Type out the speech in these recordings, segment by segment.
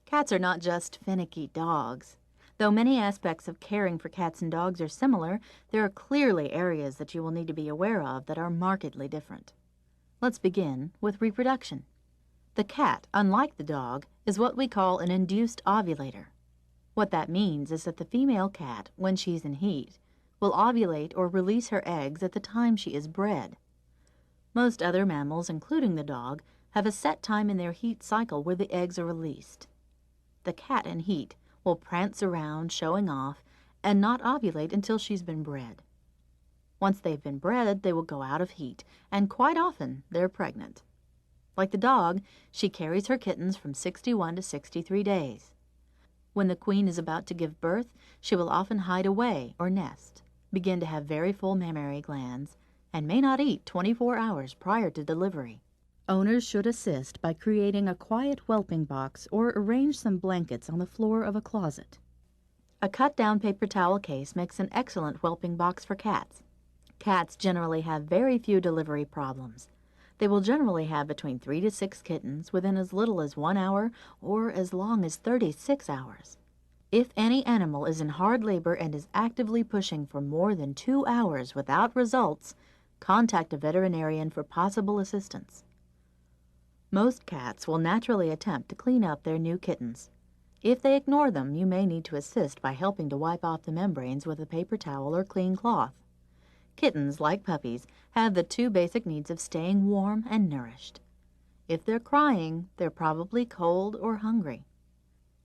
Cats are not just finicky dogs. Though many aspects of caring for cats and dogs are similar, there are clearly areas that you will need to be aware of that are markedly different. Let's begin with reproduction. The cat, unlike the dog, is what we call an induced ovulator. What that means is that the female cat, when she's in heat, will ovulate or release her eggs at the time she is bred. Most other mammals, including the dog, have a set time in their heat cycle where the eggs are released. The cat in heat will prance around showing off and not ovulate until she's been bred. Once they've been bred, they will go out of heat, and quite often they're pregnant. Like the dog, she carries her kittens from 61 to 63 days. When the queen is about to give birth, she will often hide away or nest, begin to have very full mammary glands, and may not eat 24 hours prior to delivery. Owners should assist by creating a quiet whelping box or arrange some blankets on the floor of a closet. A cut-down paper towel case makes an excellent whelping box for cats. Cats generally have very few delivery problems. They will generally have between 3 to 6 kittens within as little as 1 hour or as long as 36 hours. If any animal is in hard labor and is actively pushing for more than 2 hours without results, contact a veterinarian for possible assistance. Most cats will naturally attempt to clean up their new kittens. If they ignore them, you may need to assist by helping to wipe off the membranes with a paper towel or clean cloth. Kittens, like puppies, have the 2 basic needs of staying warm and nourished. If they're crying, they're probably cold or hungry.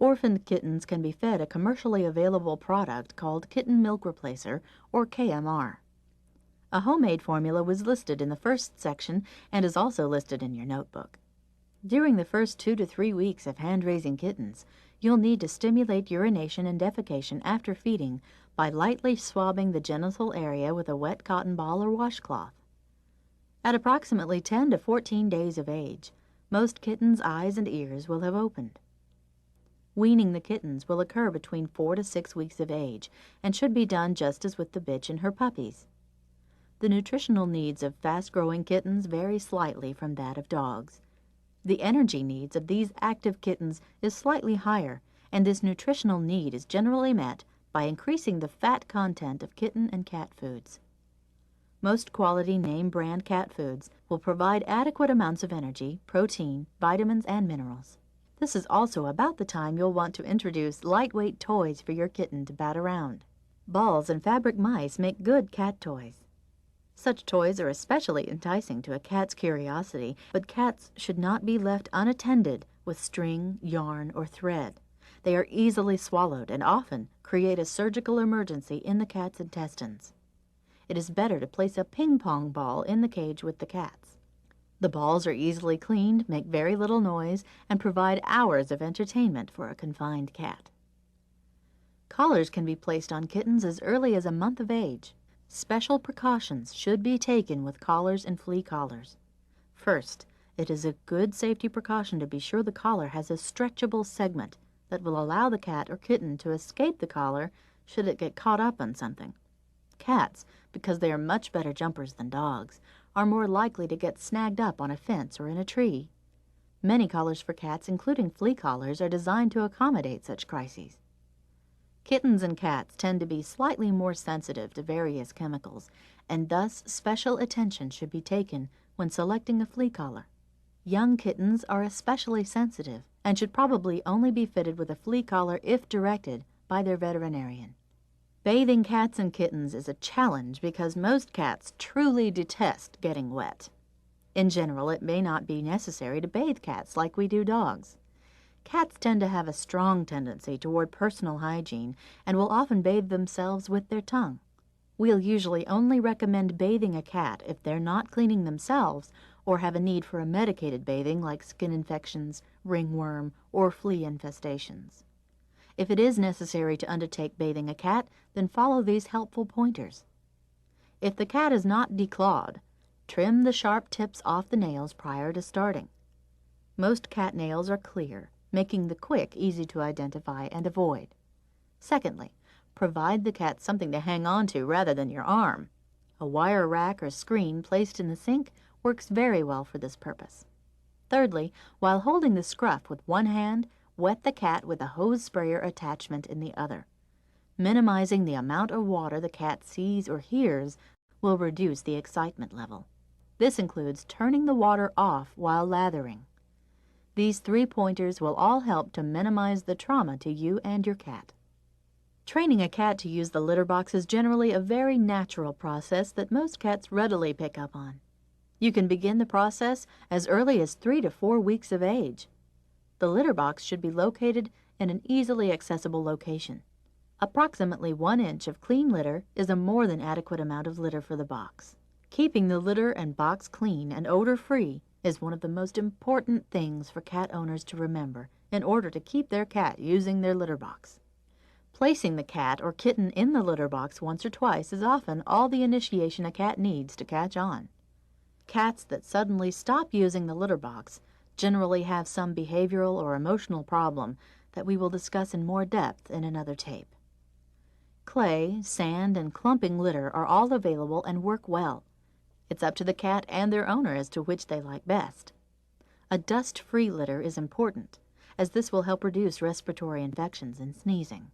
Orphaned kittens can be fed a commercially available product called Kitten Milk Replacer, or KMR. A homemade formula was listed in the first section and is also listed in your notebook. During the first 2 to 3 weeks of hand-raising kittens, you'll need to stimulate urination and defecation after feeding by lightly swabbing the genital area with a wet cotton ball or washcloth. At approximately 10 to 14 days of age, most kittens' eyes and ears will have opened. Weaning the kittens will occur between 4 to 6 weeks of age and should be done just as with the bitch and her puppies. The nutritional needs of fast-growing kittens vary slightly from that of dogs. The energy needs of these active kittens is slightly higher, and this nutritional need is generally met by increasing the fat content of kitten and cat foods. Most quality name-brand cat foods will provide adequate amounts of energy, protein, vitamins, and minerals. This is also about the time you'll want to introduce lightweight toys for your kitten to bat around. Balls and fabric mice make good cat toys. Such toys are especially enticing to a cat's curiosity, but cats should not be left unattended with string, yarn, or thread. They are easily swallowed and often create a surgical emergency in the cat's intestines. It is better to place a ping-pong ball in the cage with the cats. The balls are easily cleaned, make very little noise, and provide hours of entertainment for a confined cat. Collars can be placed on kittens as early as a month of age. Special precautions should be taken with collars and flea collars. First, it is a good safety precaution to be sure the collar has a stretchable segment that will allow the cat or kitten to escape the collar should it get caught up on something. Cats, because they are much better jumpers than dogs, are more likely to get snagged up on a fence or in a tree. Many collars for cats, including flea collars, are designed to accommodate such crises. Kittens and cats tend to be slightly more sensitive to various chemicals, and thus special attention should be taken when selecting a flea collar. Young kittens are especially sensitive and should probably only be fitted with a flea collar if directed by their veterinarian. Bathing cats and kittens is a challenge because most cats truly detest getting wet. In general, it may not be necessary to bathe cats like we do dogs. Cats tend to have a strong tendency toward personal hygiene and will often bathe themselves with their tongue. We'll usually only recommend bathing a cat if they're not cleaning themselves or have a need for a medicated bathing like skin infections, ringworm, or flea infestations. If it is necessary to undertake bathing a cat, then follow these helpful pointers. If the cat is not declawed, trim the sharp tips off the nails prior to starting. Most cat nails are clear, making the quick easy to identify and avoid. Secondly, provide the cat something to hang on to rather than your arm. A wire rack or screen placed in the sink works very well for this purpose. Thirdly, while holding the scruff with one hand, wet the cat with a hose sprayer attachment in the other. Minimizing the amount of water the cat sees or hears will reduce the excitement level. This includes turning the water off while lathering. These 3 pointers will all help to minimize the trauma to you and your cat. Training a cat to use the litter box is generally a very natural process that most cats readily pick up on. You can begin the process as early as 3 to 4 weeks of age. The litter box should be located in an easily accessible location. Approximately 1 inch of clean litter is a more than adequate amount of litter for the box. Keeping the litter and box clean and odor-free is one of the most important things for cat owners to remember in order to keep their cat using their litter box. Placing the cat or kitten in the litter box once or twice is often all the initiation a cat needs to catch on. Cats that suddenly stop using the litter box generally have some behavioral or emotional problem that we will discuss in more depth in another tape. Clay, sand, and clumping litter are all available and work well. It's up to the cat and their owner as to which they like best. A dust-free litter is important, as this will help reduce respiratory infections and sneezing.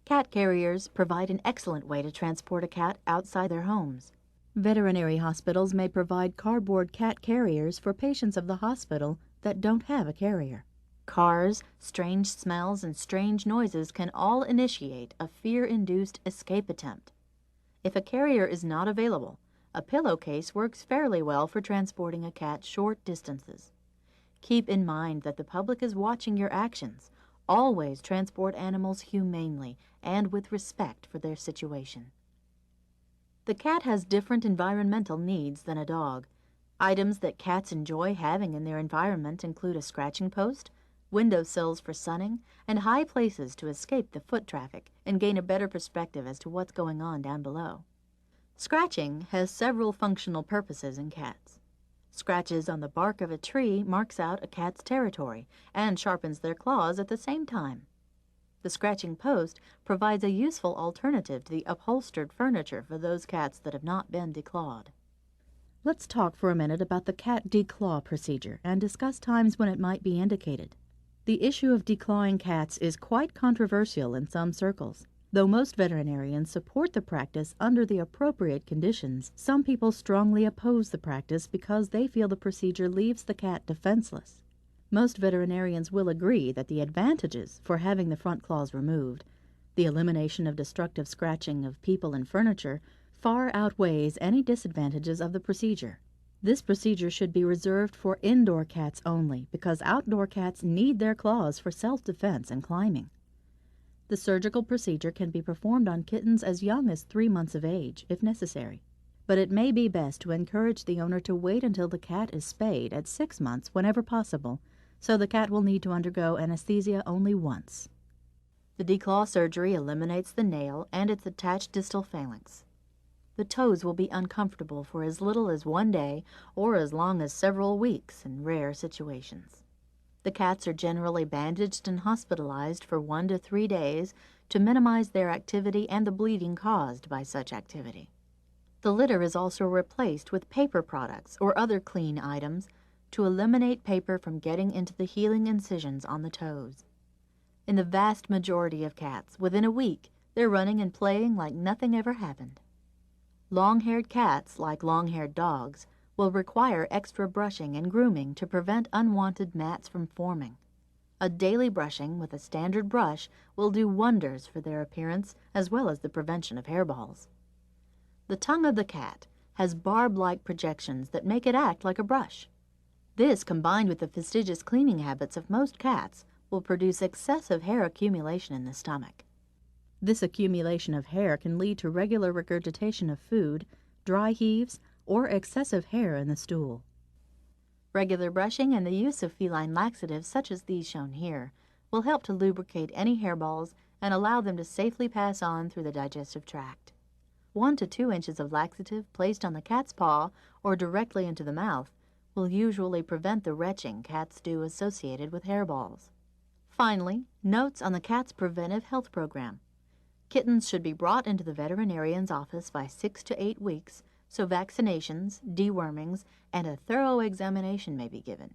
Cat carriers provide an excellent way to transport a cat outside their homes. Veterinary hospitals may provide cardboard cat carriers for patients of the hospital that don't have a carrier. Cars, strange smells, and strange noises can all initiate a fear-induced escape attempt. If a carrier is not available, a pillowcase works fairly well for transporting a cat short distances. Keep in mind that the public is watching your actions. Always transport animals humanely and with respect for their situation. The cat has different environmental needs than a dog. Items that cats enjoy having in their environment include a scratching post, windowsills for sunning, and high places to escape the foot traffic and gain a better perspective as to what's going on down below. Scratching has several functional purposes in cats. Scratches on the bark of a tree marks out a cat's territory and sharpens their claws at the same time. The scratching post provides a useful alternative to the upholstered furniture for those cats that have not been declawed. Let's talk for a minute about the cat declaw procedure and discuss times when it might be indicated. The issue of declawing cats is quite controversial in some circles. Though most veterinarians support the practice under the appropriate conditions, some people strongly oppose the practice because they feel the procedure leaves the cat defenseless. Most veterinarians will agree that the advantages for having the front claws removed, the elimination of destructive scratching of people and furniture, far outweighs any disadvantages of the procedure. This procedure should be reserved for indoor cats only because outdoor cats need their claws for self-defense and climbing. The surgical procedure can be performed on kittens as young as 3 months of age, if necessary. But it may be best to encourage the owner to wait until the cat is spayed at 6 months whenever possible, so the cat will need to undergo anesthesia only once. The declaw surgery eliminates the nail and its attached distal phalanx. The toes will be uncomfortable for as little as 1 day or as long as several weeks in rare situations. The cats are generally bandaged and hospitalized for 1 to 3 days to minimize their activity and the bleeding caused by such activity. The litter is also replaced with paper products or other clean items to eliminate paper from getting into the healing incisions on the toes. In the vast majority of cats, within a week, they're running and playing like nothing ever happened. Long-haired cats, like long-haired dogs, will require extra brushing and grooming to prevent unwanted mats from forming. A daily brushing with a standard brush will do wonders for their appearance as well as the prevention of hairballs. The tongue of the cat has barb-like projections that make it act like a brush. This, combined with the fastidious cleaning habits of most cats, will produce excessive hair accumulation in the stomach. This accumulation of hair can lead to regular regurgitation of food, dry heaves, or excessive hair in the stool. Regular brushing and the use of feline laxatives such as these shown here will help to lubricate any hairballs and allow them to safely pass on through the digestive tract. 1 to 2 inches of laxative placed on the cat's paw or directly into the mouth will usually prevent the retching cats do associated with hairballs. Finally, notes on the cat's preventive health program. Kittens should be brought into the veterinarian's office by 6 to 8 weeks, so vaccinations, dewormings, and a thorough examination may be given.